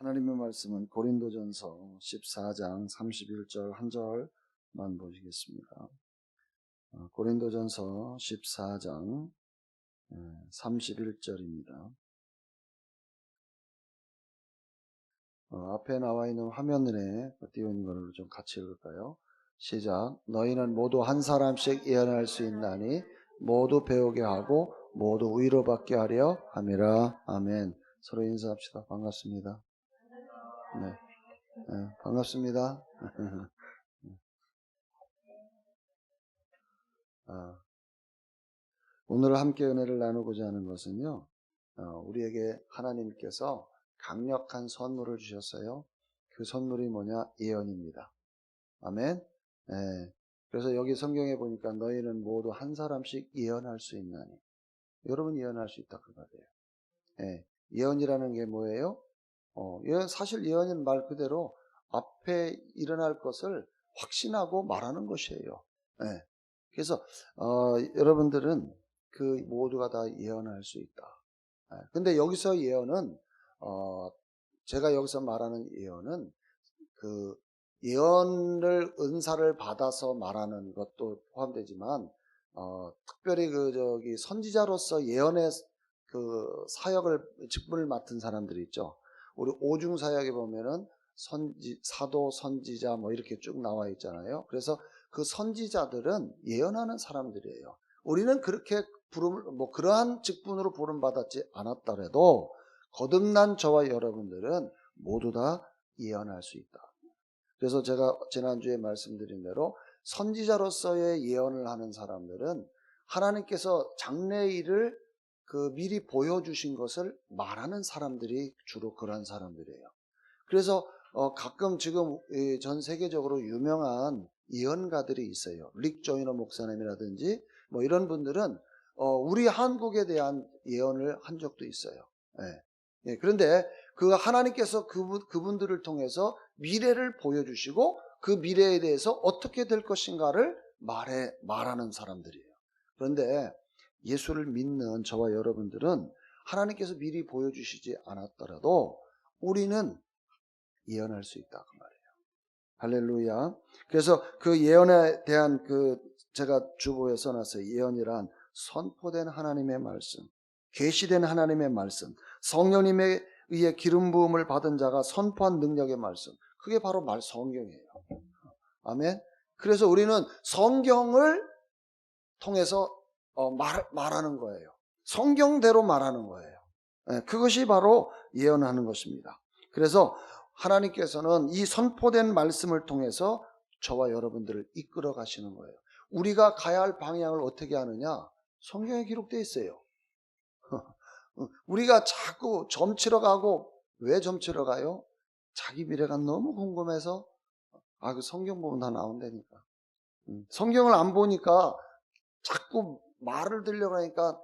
하나님의 말씀은 고린도전서 14장 31절 한 절만 보시겠습니다. 고린도전서 14장 31절입니다. 앞에 나와 있는 화면에 띄워 있는 것을 좀 같이 읽을까요? 시작. 너희는 모두 한 사람씩 예언할 수 있나니 모두 배우게 하고 모두 위로받게 하려 함이라. 아멘. 서로 인사합시다. 반갑습니다. 네, 반갑습니다. 오늘 함께 은혜를 나누고자 하는 것은요, 우리에게 하나님께서 강력한 선물을 주셨어요. 그 선물이 뭐냐? 예언입니다. 아멘. 네. 그래서 여기 성경에 보니까 너희는 모두 한 사람씩 예언할 수 있나니, 여러분 예언할 수 있다 그 말이에요. 네. 예언이라는 게 뭐예요? 사실 예언은 말 그대로 앞에 일어날 것을 확신하고 말하는 것이에요. 네. 그래서 여러분들은 그 모두가 다 예언할 수 있다. 근데 여기서 예언은 제가 여기서 말하는 예언은 그 예언을 은사를 받아서 말하는 것도 포함되지만 특별히 선지자로서 예언의 그 사역을 직분을 맡은 사람들이 있죠. 우리 오중 사역에 보면은 사도, 선지자 뭐 이렇게 쭉 나와 있잖아요. 그래서 그 선지자들은 예언하는 사람들이에요. 우리는 그렇게 그러한 직분으로 부름받았지 않았더라도 거듭난 저와 여러분들은 모두 다 예언할 수 있다. 그래서 제가 지난주에 말씀드린 대로 선지자로서의 예언을 하는 사람들은 하나님께서 장래일을 미리 보여주신 것을 말하는 사람들이 주로 그런 사람들이에요. 그래서 가끔 지금 전 세계적으로 유명한 예언가들이 있어요. 릭 조이너 목사님이라든지 뭐 이런 분들은 우리 한국에 대한 예언을 한 적도 있어요. 예, 그런데 하나님께서 그분들을 통해서 미래를 보여주시고 그 미래에 대해서 어떻게 될 것인가를 말하는 사람들이에요. 그런데 예수를 믿는 저와 여러분들은 하나님께서 미리 보여주시지 않았더라도 우리는 예언할 수 있다 그 말이에요. 할렐루야. 그래서 그 예언에 대한 제가 주보에 써놨어요. 예언이란 선포된 하나님의 말씀, 계시된 하나님의 말씀, 성령님에 의해 기름 부음을 받은 자가 선포한 능력의 말씀. 그게 바로 성경이에요. 아멘. 그래서 우리는 성경을 통해서 말하는 거예요. 성경대로 말하는 거예요. 그것이 바로 예언하는 것입니다. 그래서 하나님께서는 이 선포된 말씀을 통해서 저와 여러분들을 이끌어 가시는 거예요. 우리가 가야 할 방향을 어떻게 하느냐? 성경에 기록되어 있어요. 우리가 자꾸 점치러 가고, 왜 점치러 가요? 자기 미래가 너무 궁금해서 그 성경 보면 다 나온다니까. 성경을 안 보니까 자꾸 말을 들려고 하니까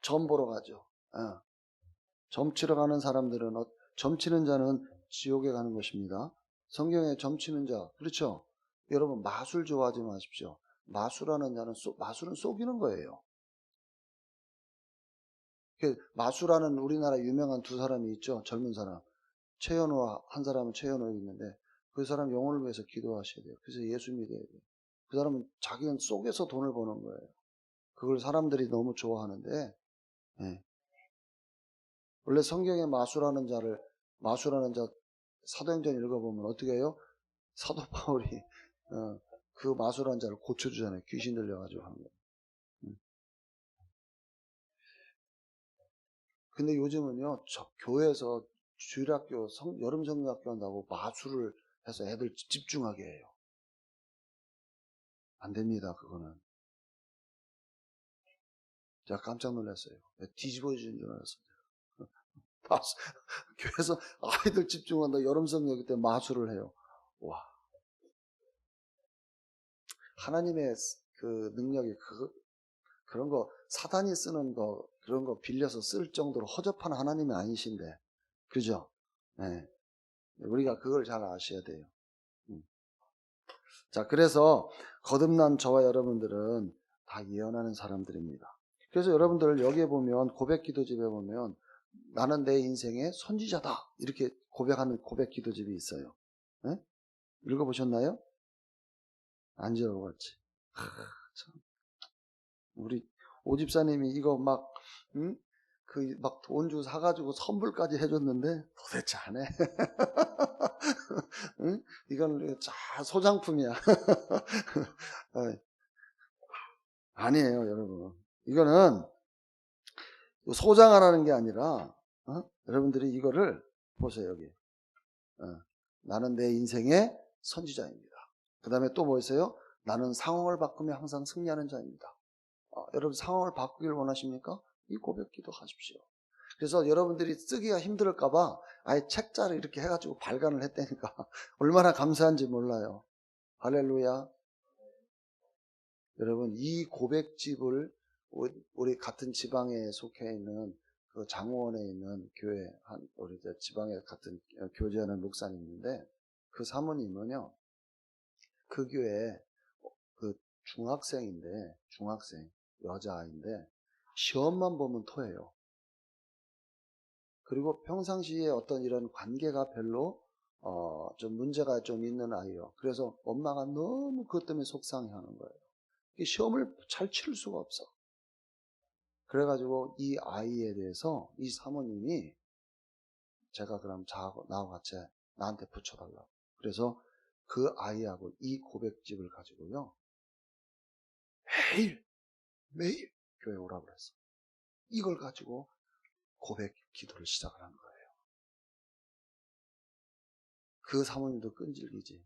점 보러 가죠. 점치러 가는 사람들은 점치는 자는 지옥에 가는 것입니다. 성경에 점치는 자, 그렇죠? 여러분 마술 좋아하지 마십시오. 마술하는 자는 마술은 속이는 거예요. 마술하는 우리나라 유명한 두 사람이 있죠. 젊은 사람. 최현우와 한 사람은 최현우 있는데 그 사람 영혼을 위해서 기도하셔야 돼요. 그래서 예수 믿어야 돼요. 그 사람은 자기는 속에서 돈을 버는 거예요. 그걸 사람들이 너무 좋아하는데 원래 성경에 마술하는 자 사도행전 읽어보면 어떻게 해요? 사도 바울이 그 마술하는 자를 고쳐주잖아요. 귀신 들려가지고 하는 거. 근데 요즘은요, 교회에서 주일학교, 여름 성경학교 한다고 마술을 해서 애들 집중하게 해요. 안 됩니다, 그거는. 제가 깜짝 놀랐어요. 뒤집어지는 줄 알았어요. 교회에서 아이들 집중한다, 여름 성경학교 때 마술을 해요. 와. 하나님의 그 능력이 그런 거, 사단이 쓰는 거, 그런 거 빌려서 쓸 정도로 허접한 하나님이 아니신데. 그죠? 네. 우리가 그걸 잘 아셔야 돼요. 자, 그래서 거듭난 저와 여러분들은 다 예언하는 사람들입니다. 그래서 여러분들 여기에 보면 고백 기도집에 보면 나는 내 인생의 선지자다 이렇게 고백하는 고백 기도집이 있어요. 네? 읽어보셨나요? 안 읽어봤지. 참. 우리 오집사님이 이거 막, 응? 막 돈 주고 사가지고 선물까지 해줬는데 도대체 안 해. 응? 이건 소장품이야. 아니에요, 여러분. 이거는 소장하라는 게 아니라, 여러분들이 이거를 보세요, 여기. 나는 내 인생의 선지자입니다. 그 다음에 또 뭐 있어요? 나는 상황을 바꾸며 항상 승리하는 자입니다. 여러분 상황을 바꾸길 원하십니까? 이 고백 기도하십시오. 그래서 여러분들이 쓰기가 힘들까봐 아예 책자를 이렇게 해가지고 발간을 했다니까 얼마나 감사한지 몰라요. 할렐루야. 여러분 이 고백집을 우리 같은 지방에 속해 있는 그 장호원에 있는 교회 우리 지방에 같은 교제하는 목사님인데 그 사모님은요 그 교회 그 중학생 여자아이인데 시험만 보면 토해요. 그리고 평상시에 어떤 이런 관계가 별로 좀 문제가 좀 있는 아이요. 그래서 엄마가 너무 그것 때문에 속상해하는 거예요. 시험을 잘 치를 수가 없어. 그래가지고 이 아이에 대해서 이 사모님이 제가 그럼 나하고 같이 나한테 붙여달라고. 그래서 그 아이하고 이 고백집을 가지고요. 매일 교회 오라고 그랬어. 이걸 가지고 고백 기도를 시작을 한 거예요. 그 사모님도 끈질기지.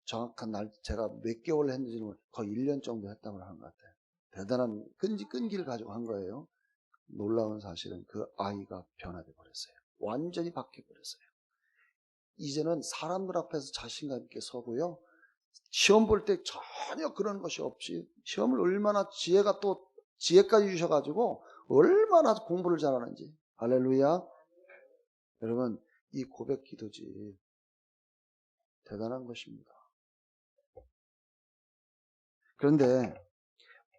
정확한 날 제가 몇 개월 했는지는 거의 1년 정도 했다고 하는 것 같아요. 대단한 끈기를 가지고 한 거예요. 놀라운 사실은 그 아이가 변화돼 버렸어요. 완전히 바뀌어 버렸어요. 이제는 사람들 앞에서 자신감 있게 서고요. 시험 볼 때 전혀 그런 것이 없이 시험을 얼마나 지혜까지 주셔가지고 얼마나 공부를 잘하는지. 할렐루야. 여러분 이 고백 기도지 대단한 것입니다. 그런데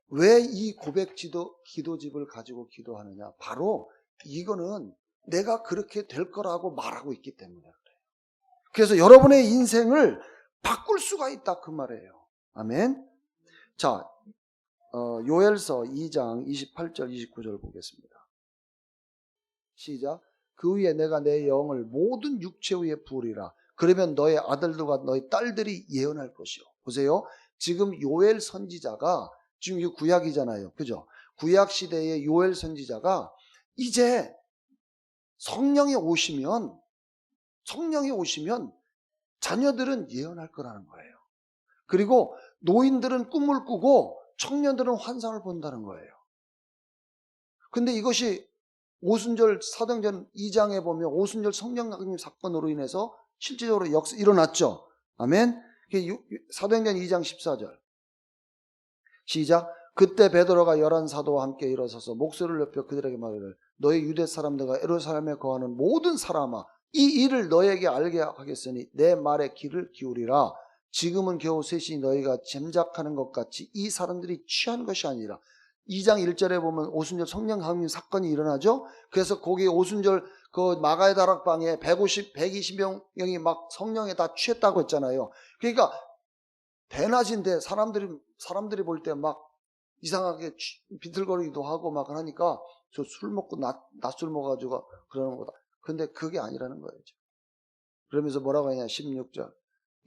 왜 이 고백 기도집을 가지고 기도하느냐? 바로 이거는 내가 그렇게 될 거라고 말하고 있기 때문에 그래요. 그래서 여러분의 인생을 바꿀 수가 있다 그 말이에요. 아멘. 자, 요엘서 2장 28절 29절 보겠습니다. 시작. 그 위에 내가 내 영을 모든 육체 위에 부으리라. 그러면 너의 아들들과 너의 딸들이 예언할 것이요. 보세요. 지금 요엘 선지자가 지금 이 구약이잖아요. 그죠? 구약 시대의 요엘 선지자가 이제 성령이 오시면 자녀들은 예언할 거라는 거예요. 그리고 노인들은 꿈을 꾸고 청년들은 환상을 본다는 거예요. 근데 이것이 오순절 사도행전 2장에 보면 오순절 성령 강림 사건으로 인해서 실제적으로 일어났죠. 아멘. 사도행전 2장 14절 시작. 그때 베드로가 11 사도와 함께 일어서서 목소리를 높여 그들에게 말하기를 너희 유대 사람들과 예루살렘에 거하는 모든 사람아 이 일을 너에게 알게 하겠으니 내 말에 귀를 기울이라. 지금은 겨우 셋이 너희가 짐작하는 것 같이 이 사람들이 취한 것이 아니라 2장 1절에 보면 오순절 성령 강림 사건이 일어나죠. 그래서 거기 오순절 그 마가의 다락방에 120명이 막 성령에 다 취했다고 했잖아요. 그러니까 대낮인데 사람들이 볼 때 막 이상하게 비틀거리기도 하고 막 하니까 저 술 먹고 낮술 먹어가지고 그러는 거다. 근데 그게 아니라는 거예요. 그러면서 뭐라고 하냐 16절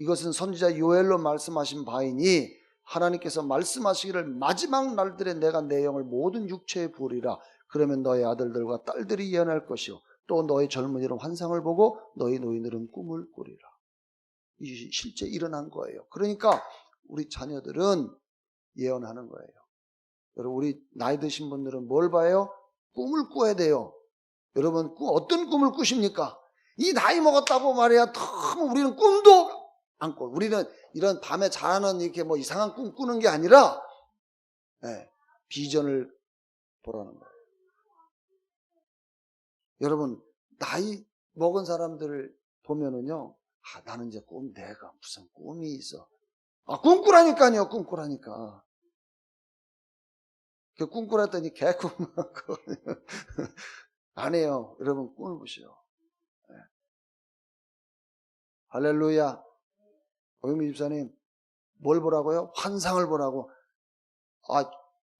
이것은 선지자 요엘로 말씀하신 바이니 하나님께서 말씀하시기를 마지막 날들에 내가 내 영을 모든 육체에 부으리라. 그러면 너의 아들들과 딸들이 예언할 것이요 또 너의 젊은이들은 환상을 보고 너희 노인들은 꿈을 꾸리라. 이 실제 일어난 거예요. 그러니까 우리 자녀들은 예언하는 거예요. 여러분 우리 나이 드신 분들은 뭘 봐요? 꿈을 꿔야 돼요. 여러분 어떤 꿈을 꾸십니까? 이 나이 먹었다고 말이야 너무 우리는 꿈도 안 꿔. 우리는 이런 밤에 자는 이렇게 뭐 이상한 꿈 꾸는 게 아니라 비전을 보라는 거예요. 여러분 나이 먹은 사람들을 보면은요 나는 이제 내가 무슨 꿈이 있어. 꿈꾸라니까요. 꿈꾸라니까. 꿈꾸랬더니 개꿈 안 해요. 여러분 꿈을 보시오. 할렐루야. 오영미 집사님, 뭘 보라고요? 환상을 보라고.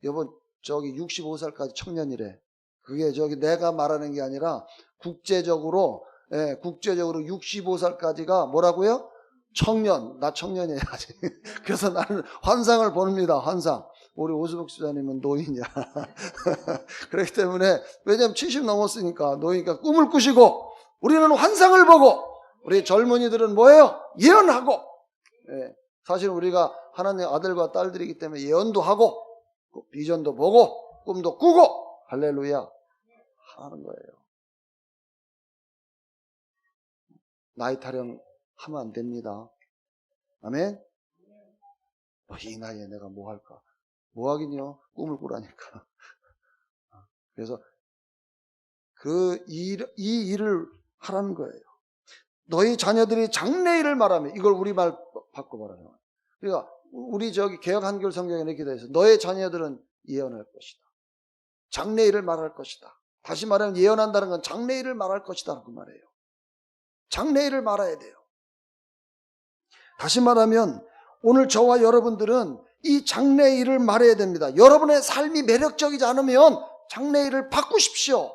여보, 저기 65살까지 청년이래. 그게 저기 내가 말하는 게 아니라 국제적으로 65살까지가 뭐라고요? 청년. 나 청년이야 아직. 그래서 나는 환상을 봅니다. 환상. 우리 오수복 집사님은 노인이야. 그렇기 때문에, 왜냐면 70 넘었으니까 노인이니까 꿈을 꾸시고, 우리는 환상을 보고, 우리 젊은이들은 뭐예요? 예언하고. 사실 우리가 하나님의 아들과 딸들이기 때문에 예언도 하고 비전도 보고 꿈도 꾸고 할렐루야 하는 거예요. 나이 타령 하면 안 됩니다. 아멘. 이 나이에 내가 뭐 할까? 뭐 하긴요. 꿈을 꾸라니까. 그래서 이 일을 하라는 거예요. 너희 자녀들이 장래일을 말하면, 이걸 우리말 바꿔봐라요. 그러니까 우리 저기 개역 한글 성경에 이렇게 되어 있어요. 너의 자녀들은 예언할 것이다. 장래일을 말할 것이다. 다시 말하면 예언한다는 건 장래일을 말할 것이다 그 말이에요. 장래일을 말해야 돼요. 다시 말하면 오늘 저와 여러분들은 이 장래일을 말해야 됩니다. 여러분의 삶이 매력적이지 않으면 장래일을 바꾸십시오.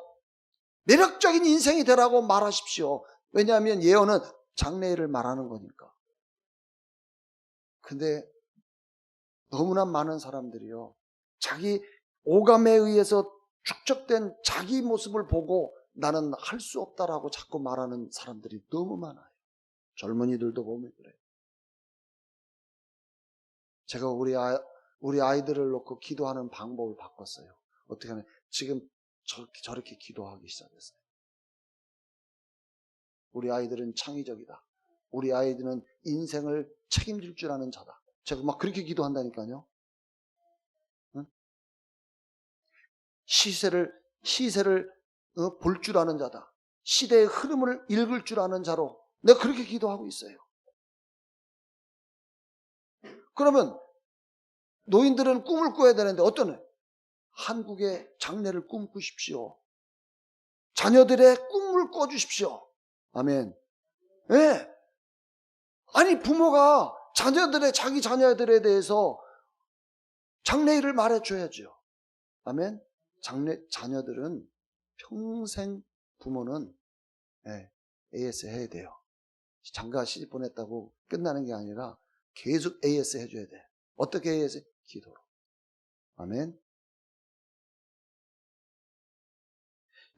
매력적인 인생이 되라고 말하십시오. 왜냐하면 예언은 장래일을 말하는 거니까. 근데 너무나 많은 사람들이요, 자기 오감에 의해서 축적된 자기 모습을 보고 나는 할 수 없다라고 자꾸 말하는 사람들이 너무 많아요. 젊은이들도 보면 그래요. 제가 우리 아이들을 놓고 기도하는 방법을 바꿨어요. 어떻게 하면 지금 저렇게 기도하기 시작했어요. 우리 아이들은 창의적이다. 우리 아이들은 인생을 책임질 줄 아는 자다. 제가 막 그렇게 기도한다니까요. 응? 시세를 볼 줄 아는 자다. 시대의 흐름을 읽을 줄 아는 자로 내가 그렇게 기도하고 있어요. 그러면 노인들은 꿈을 꿔야 되는데 어떤 한국의 장래를 꿈꾸십시오. 자녀들의 꿈을 꿔주십시오. 아멘. 네. 아니 부모가 자기 자녀들에 대해서 장래일을 말해줘야죠. 아멘. 자녀들은 평생 부모는 AS 해야 돼요. 장가 시집 보냈다고 끝나는 게 아니라 계속 AS 해줘야 돼. 어떻게 AS? 기도로. 아멘.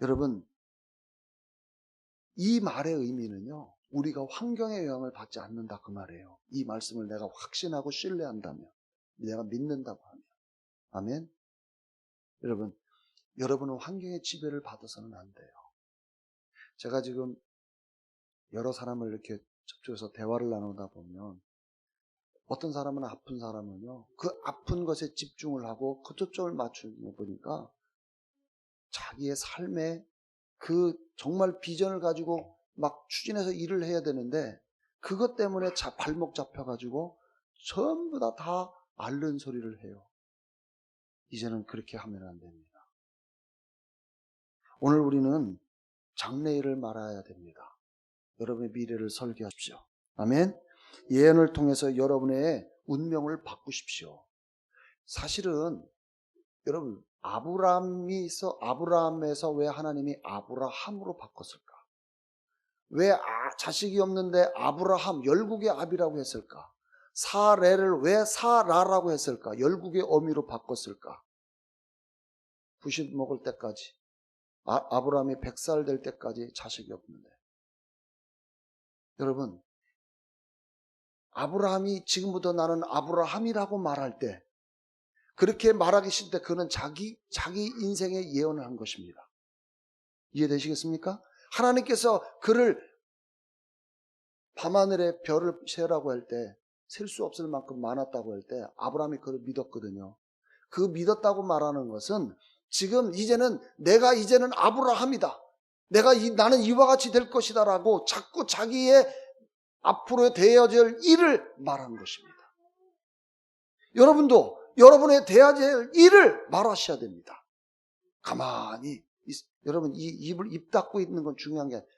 여러분, 이 말의 의미는요, 우리가 환경의 영향을 받지 않는다 그 말이에요. 이 말씀을 내가 확신하고 신뢰한다면, 내가 믿는다고 하면. 아멘. 여러분은 환경의 지배를 받아서는 안 돼요. 제가 지금 여러 사람을 이렇게 접촉해서 대화를 나누다 보면 어떤 사람은 아픈 사람은요, 그 아픈 것에 집중을 하고 그 초점을 맞추는 거 보니까 자기의 삶에 그 정말 비전을 가지고 막 추진해서 일을 해야 되는데 그것 때문에 발목 잡혀가지고 전부 다 앓는 소리를 해요. 이제는 그렇게 하면 안 됩니다. 오늘 우리는 장래일을 말해야 됩니다. 여러분의 미래를 설계하십시오. 아멘. 예언을 통해서 여러분의 운명을 바꾸십시오. 사실은 여러분 아브라함에서 왜 하나님이 아브라함으로 바꿨을까? 왜 자식이 없는데 아브라함 열국의 아비라고 했을까? 사레를 왜 사라라고 했을까? 열국의 어미로 바꿨을까? 90 먹을 때까지 아브라함이 100살 될 때까지 자식이 없는데, 여러분 아브라함이 지금부터 나는 아브라함이라고 말할 때, 그렇게 말하기 싫을 때 그는 자기 인생의 예언을 한 것입니다. 이해되시겠습니까? 하나님께서 그를 밤하늘에 별을 세라고 할 때 셀 수 없을 만큼 많았다고 할 때 아브라함이 그를 믿었거든요. 그 믿었다고 말하는 것은 지금 내가 이제는 아브라함이다. 나는 이와 같이 될 것이다 라고 자꾸 자기의 앞으로 되어질 일을 말하는 것입니다. 여러분도 여러분의 되어질 일을 말하셔야 됩니다. 가만히 여러분 입 닫고 있는 건 중요한 게 아니에요.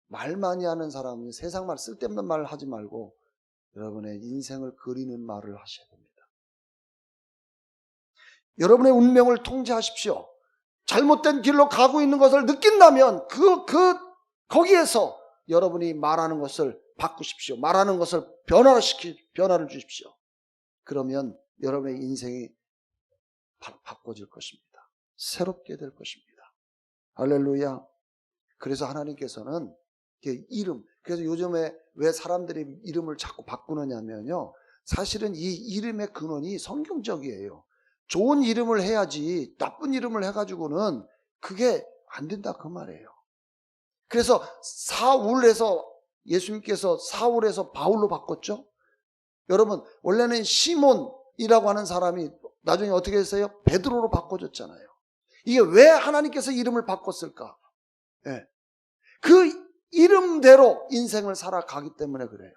말 많이 하는 사람은 세상 말 쓸데없는 말을 하지 말고 여러분의 인생을 그리는 말을 하셔야 됩니다. 여러분의 운명을 통제하십시오. 잘못된 길로 가고 있는 것을 느낀다면 거기에서 여러분이 말하는 것을 바꾸십시오. 말하는 것을 변화를 주십시오. 그러면 여러분의 인생이 바꿔질 것입니다. 새롭게 될 것입니다. 할렐루야. 그래서 하나님께서는 이름, 그래서 요즘에 왜 사람들이 이름을 자꾸 바꾸느냐면요, 사실은 이 이름의 근원이 성경적이에요. 좋은 이름을 해야지 나쁜 이름을 해가지고는 그게 안 된다 그 말이에요. 그래서 예수님께서 사울에서 바울로 바꿨죠. 여러분, 원래는 시몬이라고 하는 사람이 나중에 어떻게 했어요? 베드로로 바꿔줬잖아요. 이게 왜 하나님께서 이름을 바꿨을까? 네. 그 이름대로 인생을 살아가기 때문에 그래요.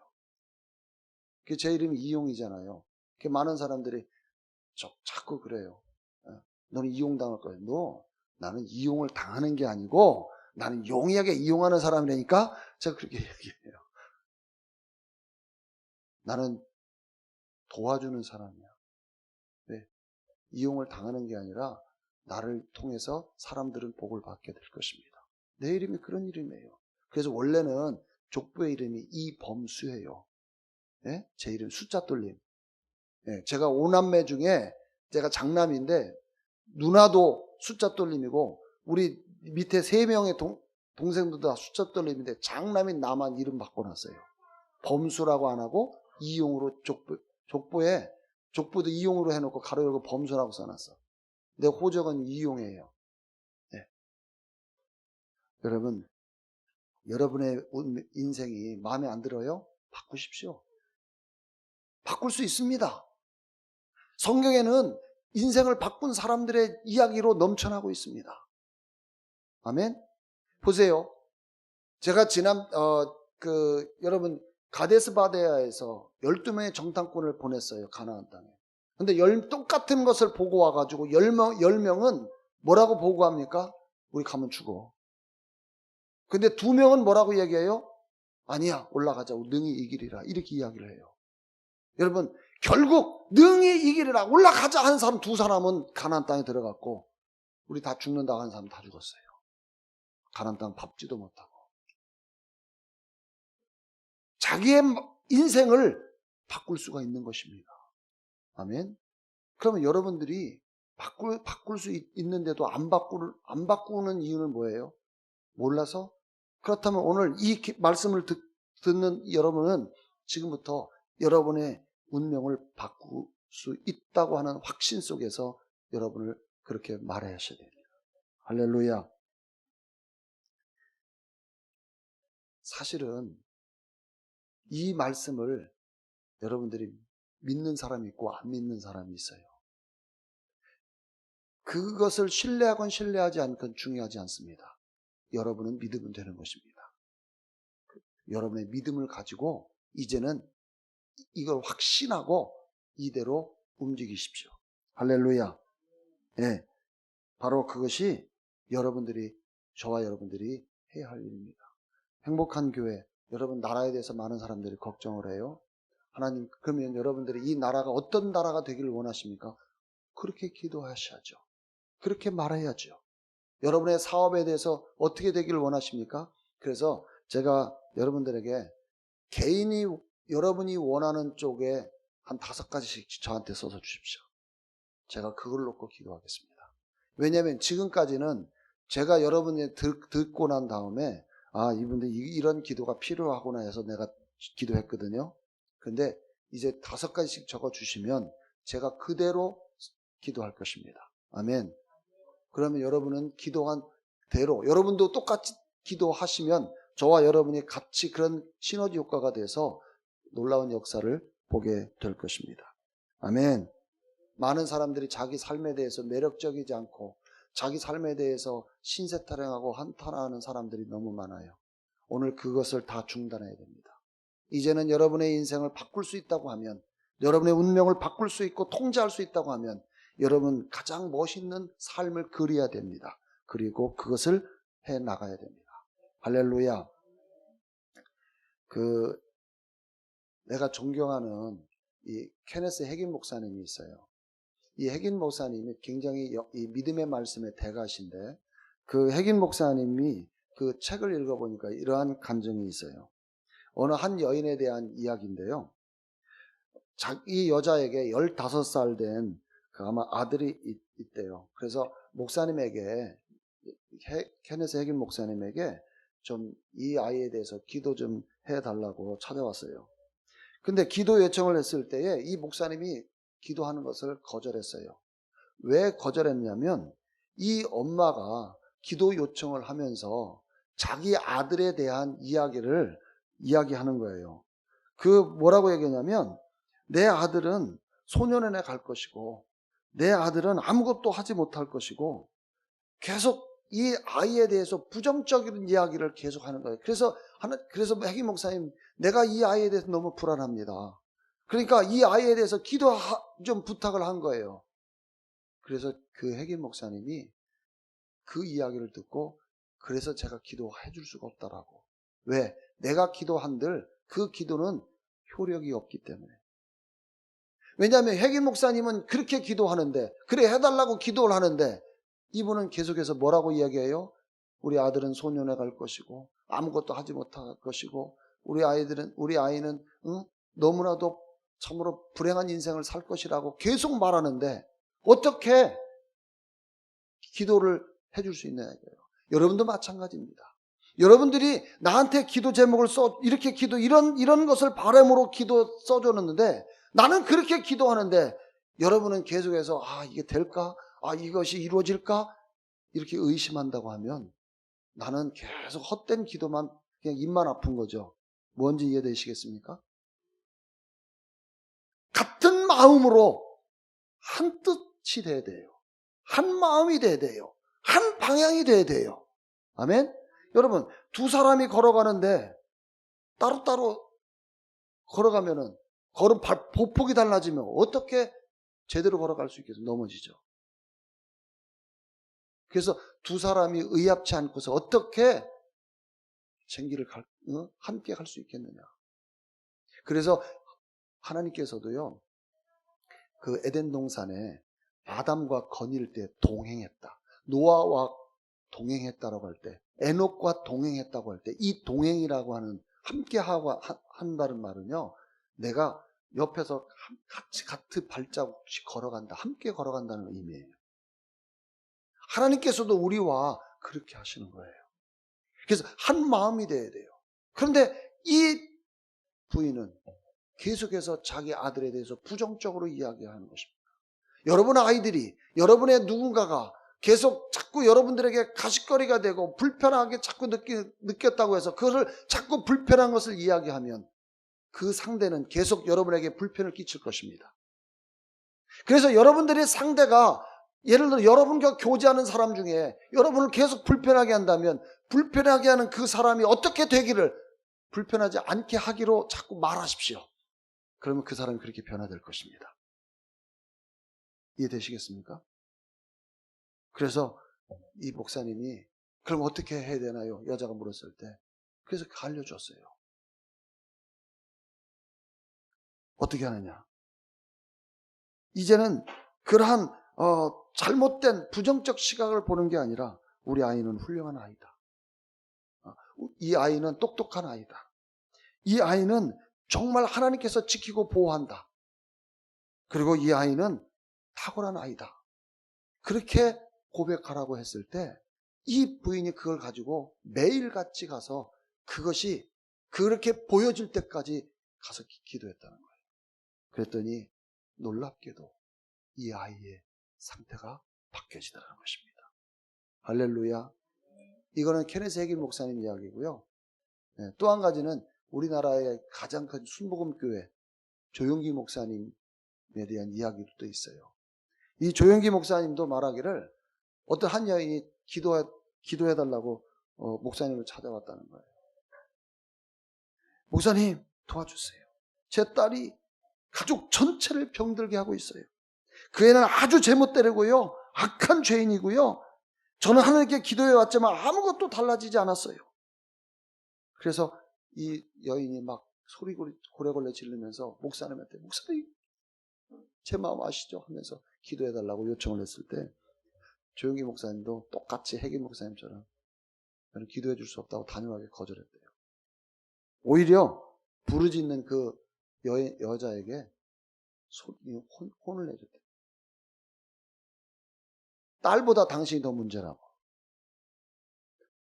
제 이름이 이용이잖아요. 많은 사람들이 자꾸 그래요. 너는 이용당할 거야. 나는 이용을 당하는 게 아니고 나는 용이하게 이용하는 사람이라니까 제가 그렇게 얘기해요. 나는 도와주는 사람이야. 네. 이용을 당하는 게 아니라 나를 통해서 사람들은 복을 받게 될 것입니다. 내 이름이 그런 이름이에요. 그래서 원래는 족보의 이름이 이범수예요. 네? 제 이름 숫자 돌림. 네. 제가 5남매 중에 제가 장남인데 누나도 숫자 돌림이고 우리 밑에 3명의 동생들도 다 숫자 돌림인데 장남인 나만 이름 바꿔놨어요. 범수라고 안 하고 이용으로 족보도 이용으로 해놓고 가로 열고 범수라고 써놨어. 내 호적은 이용이에요. 네. 여러분, 여러분의 인생이 마음에 안 들어요? 바꾸십시오. 바꿀 수 있습니다. 성경에는 인생을 바꾼 사람들의 이야기로 넘쳐나고 있습니다. 아멘. 보세요. 제가 여러분 가데스 바네아에서 12명의 정탐꾼을 보냈어요. 가나안 땅에. 근데 똑같은 것을 보고 와가지고 10명은 뭐라고 보고합니까? 우리 가면 죽어. 근데 2명은 뭐라고 얘기해요? 아니야, 올라가자. 능히 이기리라. 이렇게 이야기를 해요. 여러분, 결국 능히 이기리라. 올라가자 하는 사람 2사람은 가나안 땅에 들어갔고 우리 다 죽는다 하는 사람 다 죽었어요. 가나안 땅 밟지도 못하고. 자기의 인생을 바꿀 수가 있는 것입니다. 아멘. 그러면 여러분들이 바꿀 수 있는데도 안 바꾸는 이유는 뭐예요? 몰라서? 그렇다면 오늘 이 말씀을 듣는 여러분은 지금부터 여러분의 운명을 바꿀 수 있다고 하는 확신 속에서 여러분을 그렇게 말하셔야 됩니다. 할렐루야. 사실은 이 말씀을 여러분들이 믿는 사람이 있고 안 믿는 사람이 있어요. 그것을 신뢰하건 신뢰하지 않건 중요하지 않습니다. 여러분은 믿으면 되는 것입니다. 여러분의 믿음을 가지고 이제는 이걸 확신하고 이대로 움직이십시오. 할렐루야. 네, 바로 그것이 저와 여러분들이 해야 할 일입니다. 행복한 교회, 여러분 나라에 대해서 많은 사람들이 걱정을 해요. 하나님, 그러면 여러분들이 이 나라가 어떤 나라가 되기를 원하십니까? 그렇게 기도하셔야죠. 그렇게 말해야죠. 여러분의 사업에 대해서 어떻게 되기를 원하십니까? 그래서 제가 여러분들에게 여러분이 원하는 쪽에 한 5가지씩 저한테 써서 주십시오. 제가 그걸 놓고 기도하겠습니다. 왜냐하면 지금까지는 제가 여러분이 듣고 난 다음에 이분들 이런 기도가 필요하구나 해서 내가 기도했거든요. 근데 이제 5가지씩 적어주시면 제가 그대로 기도할 것입니다. 아멘. 그러면 여러분은 기도한 대로 여러분도 똑같이 기도하시면 저와 여러분이 같이 그런 시너지 효과가 돼서 놀라운 역사를 보게 될 것입니다. 아멘. 많은 사람들이 자기 삶에 대해서 매력적이지 않고 자기 삶에 대해서 신세타령하고 한탄하는 사람들이 너무 많아요. 오늘 그것을 다 중단해야 됩니다. 이제는 여러분의 인생을 바꿀 수 있다고 하면, 여러분의 운명을 바꿀 수 있고 통제할 수 있다고 하면 여러분 가장 멋있는 삶을 그려야 됩니다. 그리고 그것을 해 나가야 됩니다. 할렐루야. 그 내가 존경하는 이 케네스 핵인 목사님이 있어요. 이 핵인 목사님이 굉장히 이 믿음의 말씀의 대가신데, 그 핵인 목사님이 그 책을 읽어보니까 이러한 감정이 있어요. 어느 한 여인에 대한 이야기인데요. 이 여자에게 15살 된 그 아마 아들이 있대요. 그래서 목사님에게, 케네스 핵인 목사님에게 좀 이 아이에 대해서 기도 좀 해달라고 찾아왔어요. 근데 기도 요청을 했을 때에 이 목사님이 기도하는 것을 거절했어요. 왜 거절했냐면 이 엄마가 기도 요청을 하면서 자기 아들에 대한 이야기를 이야기하는 거예요. 그 뭐라고 얘기하냐면, 내 아들은 소년원에 갈 것이고 내 아들은 아무것도 하지 못할 것이고, 계속 이 아이에 대해서 부정적인 이야기를 계속 하는 거예요. 그래서 핵임 목사님, 내가 이 아이에 대해서 너무 불안합니다. 그러니까 이 아이에 대해서 기도 좀 부탁을 한 거예요. 그래서 그 핵임 목사님이 그 이야기를 듣고, 그래서 제가 기도해 줄 수가 없다라고. 왜? 내가 기도한들 그 기도는 효력이 없기 때문에. 왜냐하면 핵임 목사님은 그렇게 기도하는데, 그래 해달라고 기도를 하는데, 이분은 계속해서 뭐라고 이야기해요? 우리 아들은 소년에 갈 것이고 아무것도 하지 못할 것이고, 우리 아이는 너무나도 참으로 불행한 인생을 살 것이라고 계속 말하는데 어떻게 기도를 해줄 수 있느냐 이거예요. 여러분도 마찬가지입니다. 여러분들이 나한테 기도 제목을 이렇게 이런 것을 바람으로 기도 써줬는데, 나는 그렇게 기도하는데 여러분은 계속해서 이게 될까? 이것이 이루어질까? 이렇게 의심한다고 하면 나는 계속 헛된 기도만, 그냥 입만 아픈 거죠. 뭔지 이해되시겠습니까? 같은 마음으로 한 뜻이 돼야 돼요. 한 마음이 돼야 돼요. 한 방향이 돼야 돼요. 아멘? 여러분, 두 사람이 걸어가는데 따로따로 걸어가면은 보폭이 달라지면 어떻게 제대로 걸어갈 수 있겠어요? 넘어지죠. 그래서 두 사람이 의합치 않고서 어떻게 생기를 함께 갈 수 있겠느냐. 그래서 하나님께서도요, 그 에덴 동산에 아담과 건일 때 동행했다. 노아와 동행했다라고 할 때, 에녹과 동행했다고 할 때, 이 동행이라고 하는, 함께 한다는 말은요, 내가 옆에서 같은 발자국씩 걸어간다, 함께 걸어간다는 의미예요. 하나님께서도 우리와 그렇게 하시는 거예요. 그래서 한 마음이 돼야 돼요. 그런데 이 부인은 계속해서 자기 아들에 대해서 부정적으로 이야기하는 것입니다. 여러분의 아이들이, 여러분의 누군가가 계속 자꾸 여러분들에게 가십거리가 되고 불편하게 자꾸 느꼈다고 해서 그것을 자꾸 불편한 것을 이야기하면 그 상대는 계속 여러분에게 불편을 끼칠 것입니다. 그래서 여러분들의 상대가, 예를 들어 여러분과 교제하는 사람 중에 여러분을 계속 불편하게 한다면, 불편하게 하는 그 사람이 어떻게 되기를, 불편하지 않게 하기로 자꾸 말하십시오. 그러면 그 사람이 그렇게 변화될 것입니다. 이해되시겠습니까? 그래서 이 목사님이 그럼 어떻게 해야 되나요? 여자가 물었을 때. 그래서 알려줬어요. 어떻게 하느냐. 이제는 그러한 잘못된 부정적 시각을 보는 게 아니라, 우리 아이는 훌륭한 아이다. 이 아이는 똑똑한 아이다. 이 아이는 정말 하나님께서 지키고 보호한다. 그리고 이 아이는 탁월한 아이다. 그렇게 고백하라고 했을 때 이 부인이 그걸 가지고 매일같이 가서 그것이 그렇게 보여질 때까지 가서 기도했다는 거예요. 그랬더니 놀랍게도 이 아이의 상태가 바뀌어지더라는 것입니다. 할렐루야. 이거는 케네스 핵인 목사님 이야기고요. 네, 또 한 가지는 우리나라의 가장 큰 순복음교회 조용기 목사님에 대한 이야기도 또 있어요. 이 조용기 목사님도 말하기를, 어떤 한 여인이 기도해달라고 목사님을 찾아왔다는 거예요. 목사님 도와주세요. 제 딸이 가족 전체를 병들게 하고 있어요. 그 애는 아주 제멋대로고요, 악한 죄인이고요, 저는 하나님께 기도해 왔지만 아무것도 달라지지 않았어요. 그래서 이 여인이 막 고래고래 지르면서 목사님한테 목사님 제 마음 아시죠? 하면서 기도해달라고 요청을 했을 때 조용기 목사님도 똑같이 해기 목사님처럼 저는 기도해 줄 수 없다고 단호하게 거절했대요. 오히려 부르짖는 그 여자에게 혼을 내줬대요. 딸보다 당신이 더 문제라고.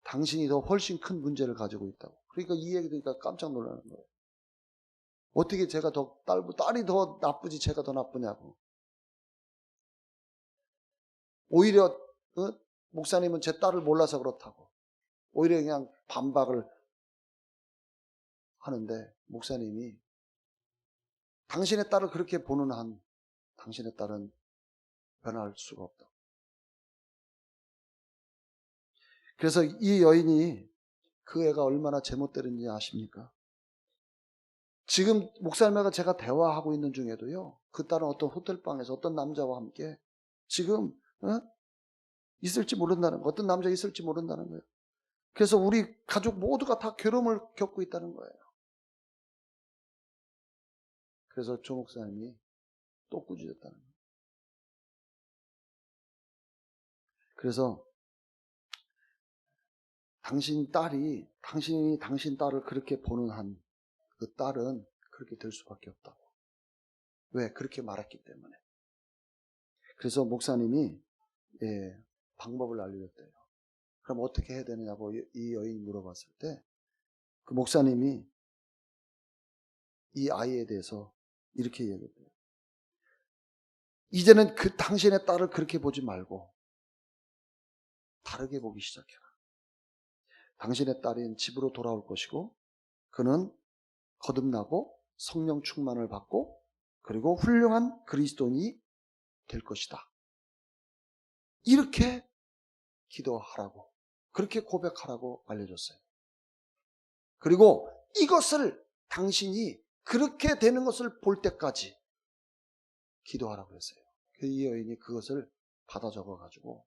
당신이 더 훨씬 큰 문제를 가지고 있다고. 그러니까 이 얘기 들으니까 깜짝 놀라는 거예요. 어떻게 제가 딸이 더 나쁘지 제가 더 나쁘냐고. 오히려 목사님은 제 딸을 몰라서 그렇다고. 오히려 그냥 반박을 하는데 목사님이 당신의 딸을 그렇게 보는 한 당신의 딸은 변할 수가 없다. 그래서 이 여인이 그 애가 얼마나 제멋대로인지 아십니까? 지금 목사님과 제가 대화하고 있는 중에도요. 그 딸은 어떤 호텔방에서 어떤 남자와 함께 지금 있을지 모른다는 거. 어떤 남자가 있을지 모른다는 거예요. 그래서 우리 가족 모두가 다 괴로움을 겪고 있다는 거예요. 그래서 조 목사님이 또 꾸짖었다는 거예요. 그래서 당신이 당신 딸을 그렇게 보는 한 그 딸은 그렇게 될 수밖에 없다고. 왜? 그렇게 말했기 때문에. 그래서 목사님이 방법을 알려줬대요. 그럼 어떻게 해야 되느냐고 이 여인이 물어봤을 때 그 목사님이 이 아이에 대해서 이렇게 얘기했대요. 이제는 그 당신의 딸을 그렇게 보지 말고 다르게 보기 시작해라. 당신의 딸은 집으로 돌아올 것이고 그는 거듭나고 성령 충만을 받고 그리고 훌륭한 그리스도인이 될 것이다. 이렇게 기도하라고 그렇게 고백하라고 알려줬어요. 그리고 이것을 당신이 그렇게 되는 것을 볼 때까지 기도하라고 했어요. 이 여인이 그것을 받아 적어가지고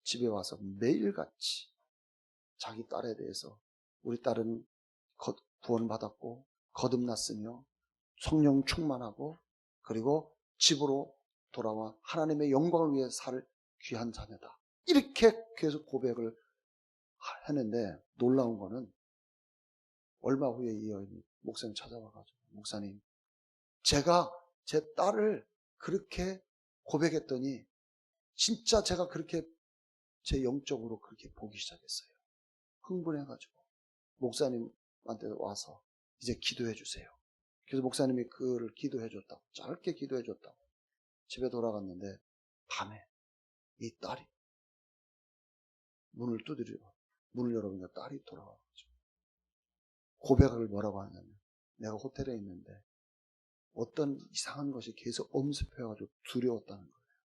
집에 와서 매일같이 자기 딸에 대해서 우리 딸은 구원받았고 거듭났으며 성령 충만하고 그리고 집으로 돌아와 하나님의 영광을 위해 살 귀한 자녀다. 이렇게 계속 고백을 했는데 놀라운 거는 얼마 후에 이 여인이 목사님 찾아와가지고 목사님 제가 제 딸을 그렇게 고백했더니 진짜 제가 그렇게 제 영적으로 그렇게 보기 시작했어요. 흥분해가지고 목사님한테 와서 이제 기도해 주세요. 그래서 목사님이 그를 기도해 줬다고 짧게 기도해 줬다고 집에 돌아갔는데 밤에 이 딸이 문을 열어보니까 딸이 돌아와가지고 고백을 뭐라고 하냐면 내가 호텔에 있는데 어떤 이상한 것이 계속 엄습해가지고 두려웠다는 거예요.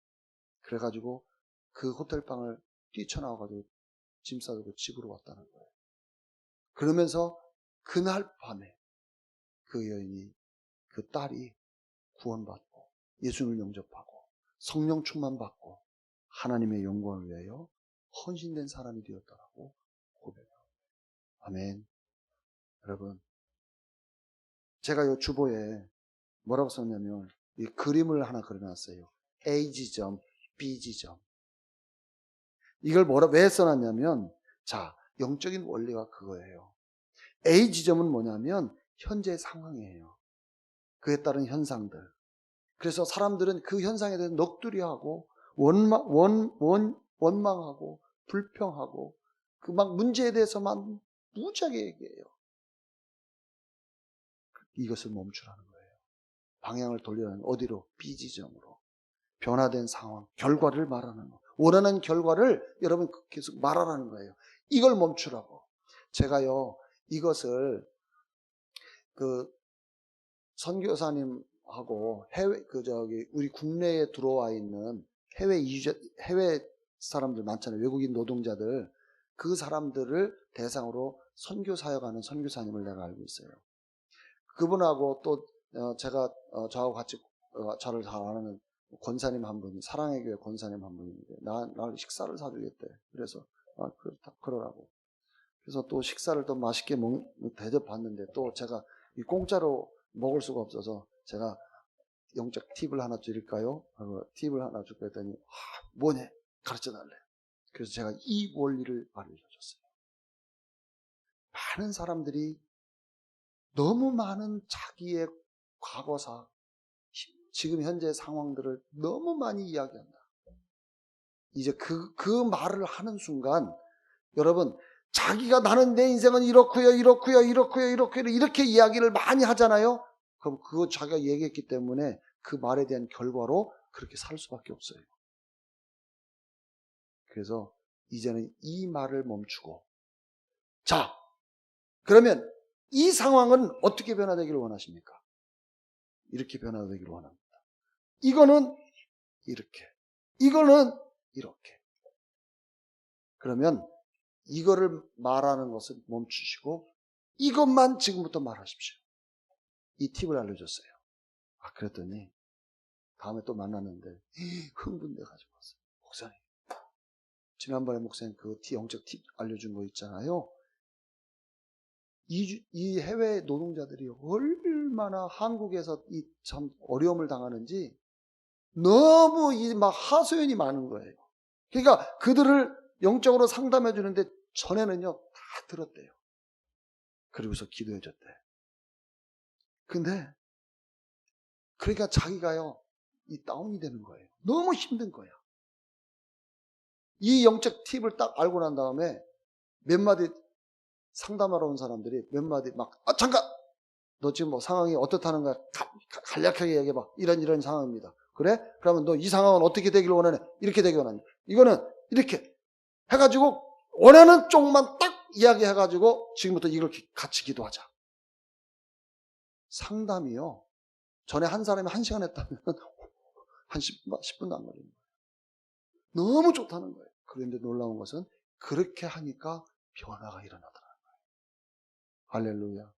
그래가지고 그 호텔방을 뛰쳐나와가지고 짐 싸들고 집으로 왔다는 거예요. 그러면서 그날 밤에 그 여인이 그 딸이 구원받고 예수님을 영접하고 성령 충만 받고 하나님의 영광을 위하여 헌신된 사람이 되었다라고 고백합니다. 아멘. 여러분 제가 이 주보에 뭐라고 썼냐면 이 그림을 하나 그려놨어요. A 지점, B 지점. 이걸 왜 써놨냐면 자 영적인 원리가 그거예요. A 지점은 뭐냐면 현재 상황이에요. 그에 따른 현상들. 그래서 사람들은 그 현상에 대해서 넋두리하고 원망하고 불평하고 그 막 문제에 대해서만 무지하게 얘기해요. 이것을 멈추라는 거예요. 방향을 돌려는 어디로? B 지점으로. 변화된 상황, 결과를 말하는 거. 원하는 결과를 여러분 계속 말하라는 거예요. 이걸 멈추라고. 제가요, 이것을 그 선교사님하고 우리 국내에 들어와 있는 해외 사람들 많잖아요. 외국인 노동자들. 그 사람들을 대상으로 선교 사역하는 선교사님을 내가 알고 있어요. 그분하고 또 제가 저하고 같이 저를 잘 아는 권사님 한 분이 사랑의 교회 권사님 한 분인데 나를 식사를 사주겠대. 그래서 그렇다 그러라고. 그래서 또 식사를 또 맛있게 대접받는데 또 제가 이 공짜로 먹을 수가 없어서 제가 영적 팁을 하나 드릴까요? 팁을 하나 줄까 했더니 뭐냐? 가르쳐 달래. 그래서 제가 이 원리를 알려줬어요. 많은 사람들이 너무 많은 자기의 과거사, 지금 현재 상황들을 너무 많이 이야기한다. 이제 그 말을 하는 순간 여러분, 자기가 나는 내 인생은 이렇고요 이렇게 이야기를 많이 하잖아요. 그럼 그거 자기가 얘기했기 때문에 그 말에 대한 결과로 그렇게 살 수밖에 없어요. 그래서 이제는 이 말을 멈추고, 자, 그러면 이 상황은 어떻게 변화되기를 원하십니까? 이렇게 변화되기를 원합니다. 이거는 이렇게, 이거는 이렇게. 그러면 이거를 말하는 것을 멈추시고 이것만 지금부터 말하십시오. 이 팁을 알려줬어요. 그랬더니 다음에 또 만났는데 흥분돼가지고 왔어요. 목사님, 지난번에 목사님 그 영적 팁 알려준 거 있잖아요. 이 해외 노동자들이 얼마나 한국에서 이 참 어려움을 당하는지 너무 막 하소연이 많은 거예요. 그러니까 그들을 영적으로 상담해 주는데 전에는요 다 들었대요. 그리고서 기도해 줬대. 근데 그러니까 자기가요 이 다운이 되는 거예요. 너무 힘든 거야. 이 영적 팁을 딱 알고 난 다음에 몇 마디 상담하러 온 사람들이 몇 마디 막 잠깐! 너 지금 뭐 상황이 어떻다는 거야? 간략하게 얘기해봐. 이런 상황입니다. 그래? 그러면 너 이 상황은 어떻게 되기를 원하네? 이렇게 되기를 원하네. 이거는 이렇게 해가지고 원하는 쪽만 딱 이야기해가지고 지금부터 이걸 같이 기도하자. 상담이요. 전에 한 사람이 1시간 했다면 한 10분도 안 걸리는 거예요. 너무 좋다는 거예요. 그런데 놀라운 것은 그렇게 하니까 변화가 일어나더라는 거예요. 할렐루야.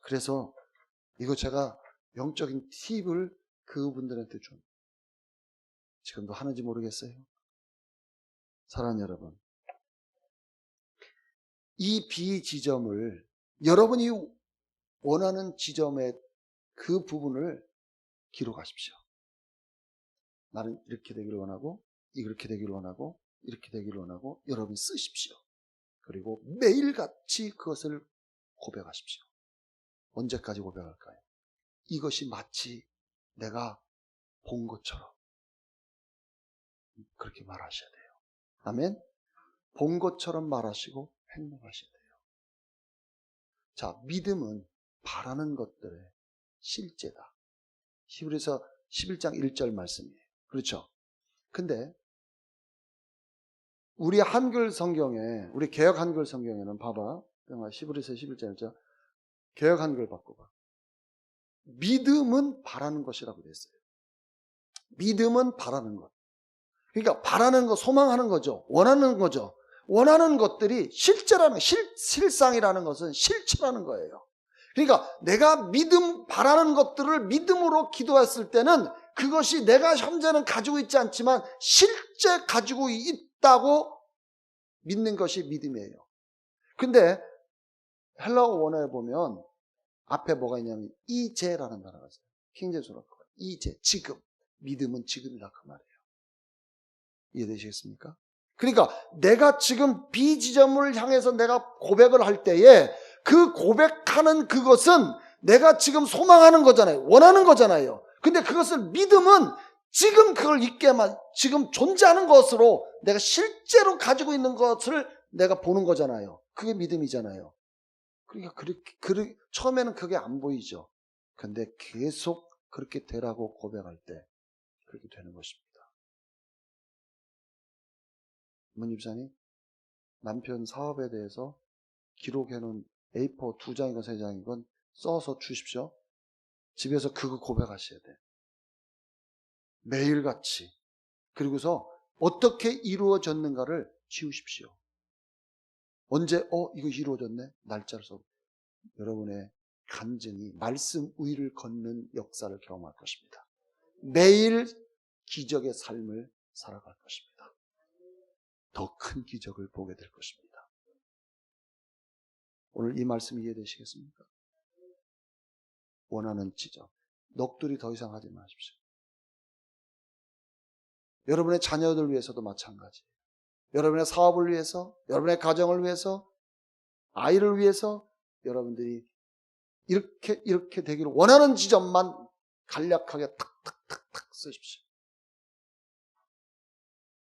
그래서 이거 제가 영적인 팁을 그분들한테 준. 지금도 하는지 모르겠어요. 사랑하는 여러분, 이 비지점을 여러분이 원하는 지점의 그 부분을 기록하십시오. 나는 이렇게 되기를 원하고, 이렇게 되기를 원하고, 이렇게 되기를 원하고, 여러분이 쓰십시오. 그리고 매일같이 그것을 고백하십시오. 언제까지 고백할까요? 이것이 마치 내가 본 것처럼 그렇게 말하셔야 돼요. 아멘? 본 것처럼 말하시고 행동하셔야 돼요. 자, 믿음은 바라는 것들의 실제다. 히브리서 11장 1절 말씀이에요. 그렇죠? 근데 우리 한글 성경에, 우리 개역 한글 성경에는 봐봐. 히브리서 11장 1절 개역 한글 바꿔봐. 믿음은 바라는 것이라고 됐어요. 믿음은 바라는 것. 그러니까 바라는 것, 소망하는 거죠. 원하는 거죠. 원하는 것들이 실제라는, 실상이라는 것은 실체라는 거예요. 그러니까 내가 바라는 것들을 믿음으로 기도했을 때는 그것이 내가 현재는 가지고 있지 않지만 실제 가지고 있다고 믿는 것이 믿음이에요. 근데 헬라어 원어에 보면 앞에 뭐가 있냐면 이제라는 단어가 있어요. 킹제임스로 이제, 지금. 믿음은 지금이다 그 말이에요. 이해되시겠습니까? 그러니까 내가 지금 비지점을 향해서 내가 고백을 할 때에 그 고백하는 그것은 내가 지금 소망하는 거잖아요. 원하는 거잖아요. 근데 그것을 믿음은 지금 그걸 있게만, 지금 존재하는 것으로 내가 실제로 가지고 있는 것을 내가 보는 거잖아요. 그게 믿음이잖아요. 그러니까 처음에는 그게 안 보이죠. 근데 계속 그렇게 되라고 고백할 때 그렇게 되는 것입니다. 어머니 집사님, 남편 사업에 대해서 기록해놓은 A4 2장이건 3장이건 써서 주십시오. 집에서 그거 고백하셔야 돼. 매일같이. 그리고서 어떻게 이루어졌는가를 지우십시오. 언제 이거 이루어졌네? 날짜를 써. 여러분의 간증이 말씀 위를 걷는 역사를 경험할 것입니다. 매일 기적의 삶을 살아갈 것입니다. 더 큰 기적을 보게 될 것입니다. 오늘 이 말씀 이해되시겠습니까? 원하는 지적. 넋두리 더 이상 하지 마십시오. 여러분의 자녀들 위해서도 마찬가지. 여러분의 사업을 위해서, 여러분의 가정을 위해서, 아이를 위해서 여러분들이 이렇게 되기를 원하는 지점만 간략하게 탁탁탁탁 쓰십시오.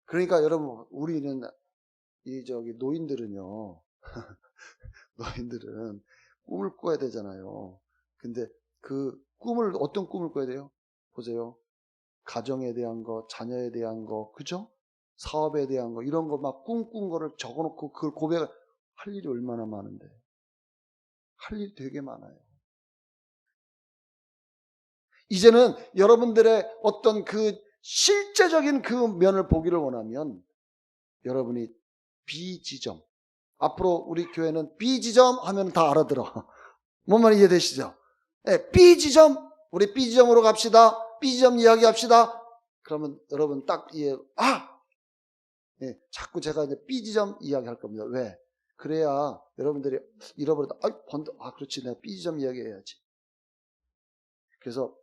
그러니까 여러분, 우리는 노인들은요, 노인들은 꿈을 꿔야 되잖아요. 근데 그 꿈을, 어떤 꿈을 꿔야 돼요? 보세요. 가정에 대한 거, 자녀에 대한 거, 그죠? 사업에 대한 거, 이런 거 막 꿈꾼 거를 적어놓고 그걸 고백을 할 일이 얼마나 많은데. 할 일이 되게 많아요. 이제는 여러분들의 어떤 그 실제적인 그 면을 보기를 원하면 여러분이 B지점. 앞으로 우리 교회는 B지점 하면 다 알아들어. 뭔 말인지 이해되시죠? 네, B지점, 우리 B지점으로 갑시다. B지점 이야기합시다. 그러면 여러분 딱 네, 자꾸 제가 이제 B지점 이야기할 겁니다. 왜? 그래야 여러분들이 잃어버렸다. 그렇지. 내가 B지점 이야기해야지. 그래서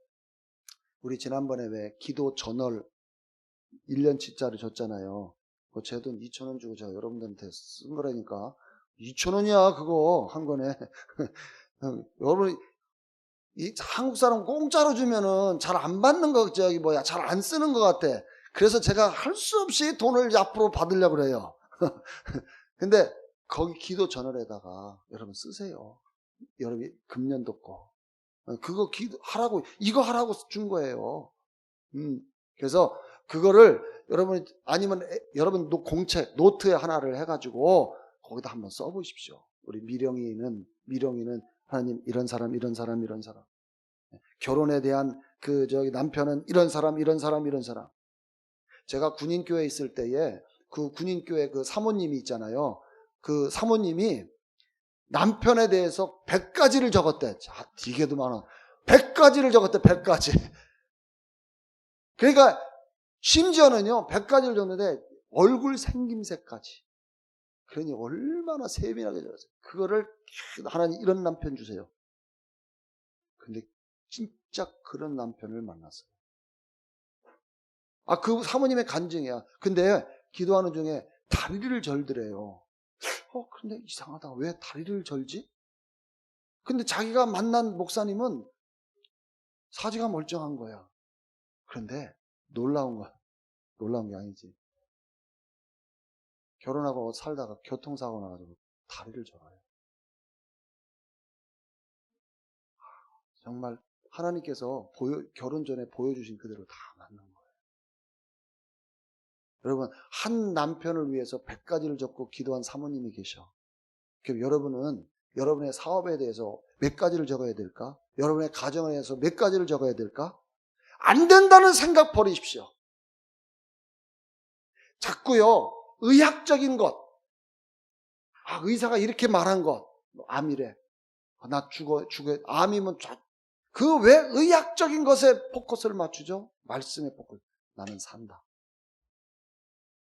우리 지난번에 왜 기도 저널 1년치짜리 줬잖아요. 그 제 돈 2,000원 주고 제가 여러분들한테 쓴 거라니까. 2,000원이야 그거 한 권에. 여러분 이 한국 사람 공짜로 주면은 잘 안 받는 거 잘 안 쓰는 것 같아. 그래서 제가 할 수 없이 돈을 앞으로 받으려고 그래요. 근데 거기 기도 저널에다가 여러분 쓰세요. 여러분 금년도 거. 그거 하라고, 이거 하라고 준 거예요. 그래서 그거를 여러분, 아니면 여러분 공책, 노트에 하나를 해가지고 거기다 한번 써보십시오. 우리 미령이는 하나님 이런 사람. 결혼에 대한 남편은 이런 사람. 제가 군인교회에 있을 때에 그 군인교회 그 사모님이 있잖아요. 그 사모님이 남편에 대해서 100가지를 적었대. 되게도 많아. 100가지를 적었대. 100가지. 그러니까 심지어는요 100가지를 적는데 얼굴 생김새까지. 그러니 얼마나 세밀하게 적었어요. 그거를 하나님 이런 남편 주세요. 근데 진짜 그런 남편을 만났어요. 그 사모님의 간증이야. 근데 기도하는 중에 다리를 절드래요. 근데 이상하다. 왜 다리를 절지? 근데 자기가 만난 목사님은 사지가 멀쩡한 거야. 그런데 놀라운 게 아니지. 결혼하고 살다가 교통사고 나가지고 다리를 절어요. 정말 하나님께서 결혼 전에 보여주신 그대로 다 맞는 거예요. 여러분, 한 남편을 위해서 100가지를 적고 기도한 사모님이 계셔. 그럼 여러분은 여러분의 사업에 대해서 몇 가지를 적어야 될까? 여러분의 가정에 대해서 몇 가지를 적어야 될까? 안 된다는 생각 버리십시오. 자꾸요, 의학적인 것. 의사가 이렇게 말한 것. 암이래. 나 죽어. 암이면 그 왜 의학적인 것에 포커스를 맞추죠? 말씀에 포커스. 나는 산다.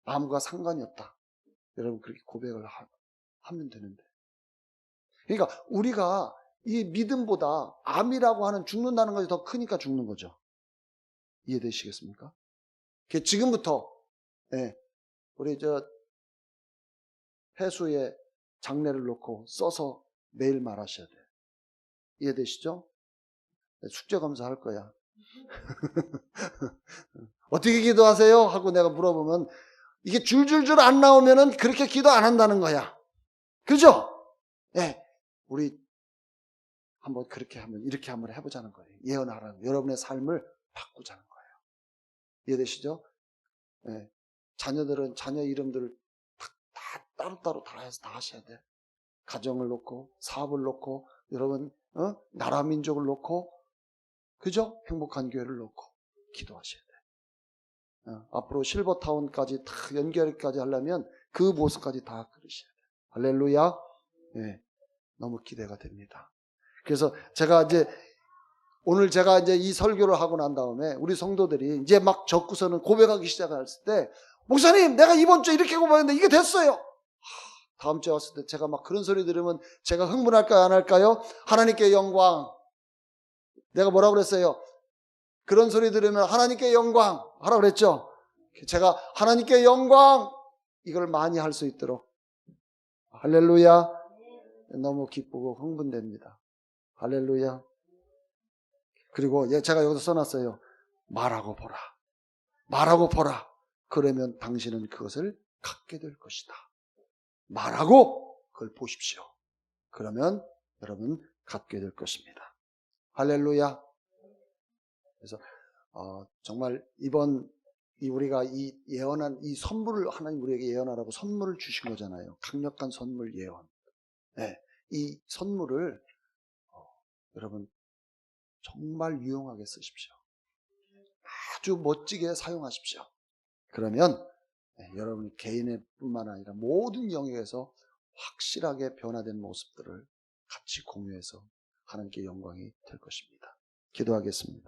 암과 상관이 없다. 여러분 그렇게 고백을 하면 되는데. 그러니까 우리가 이 믿음보다 암이라고 하는 죽는다는 것이 더 크니까 죽는 거죠. 이해되시겠습니까? 지금부터 우리 해수에 장례를 놓고 써서 매일 말하셔야 돼요. 이해되시죠? 숙제 검사할 거야. 어떻게 기도하세요? 하고 내가 물어보면 이게 줄줄줄 안 나오면은 그렇게 기도 안 한다는 거야. 그죠? 우리 한번 그렇게 이렇게 한번 해보자는 거예요. 예언하라는, 여러분의 삶을 바꾸자는 거예요. 이해되시죠? 자녀들은 자녀 이름들을 다 따로따로 다 해서 다 하셔야 돼. 가정을 놓고, 사업을 놓고, 여러분, 나라 민족을 놓고, 그죠? 행복한 교회를 놓고 기도하셔야 돼. 앞으로 실버타운까지 다 연결까지 하려면 그 모습까지 다 그러셔야 돼. 할렐루야. 너무 기대가 됩니다. 그래서 오늘 제가 이 설교를 하고 난 다음에 우리 성도들이 이제 막 적고서는 고백하기 시작했을 때 목사님, 내가 이번 주에 이렇게 공부했는데 이게 됐어요. 다음 주에 왔을 때 제가 막 그런 소리 들으면 제가 흥분할까요? 안 할까요? 하나님께 영광. 내가 뭐라고 그랬어요? 그런 소리 들으면 하나님께 영광 하라고 그랬죠? 제가 하나님께 영광 이걸 많이 할 수 있도록 할렐루야. 너무 기쁘고 흥분됩니다. 할렐루야. 그리고 제가 여기서 써놨어요. 말하고 보라. 말하고 보라. 그러면 당신은 그것을 갖게 될 것이다. 말하고 그걸 보십시오. 그러면 여러분 갖게 될 것입니다. 할렐루야. 그래서 정말 이번 우리가 이 예언한 이 선물을 하나님 우리에게 예언하라고 선물을 주신 거잖아요. 강력한 선물 예언. 네, 이 선물을 여러분 정말 유용하게 쓰십시오. 아주 멋지게 사용하십시오. 그러면 여러분 개인의 뿐만 아니라 모든 영역에서 확실하게 변화된 모습들을 같이 공유해서 하나님께 영광이 될 것입니다. 기도하겠습니다.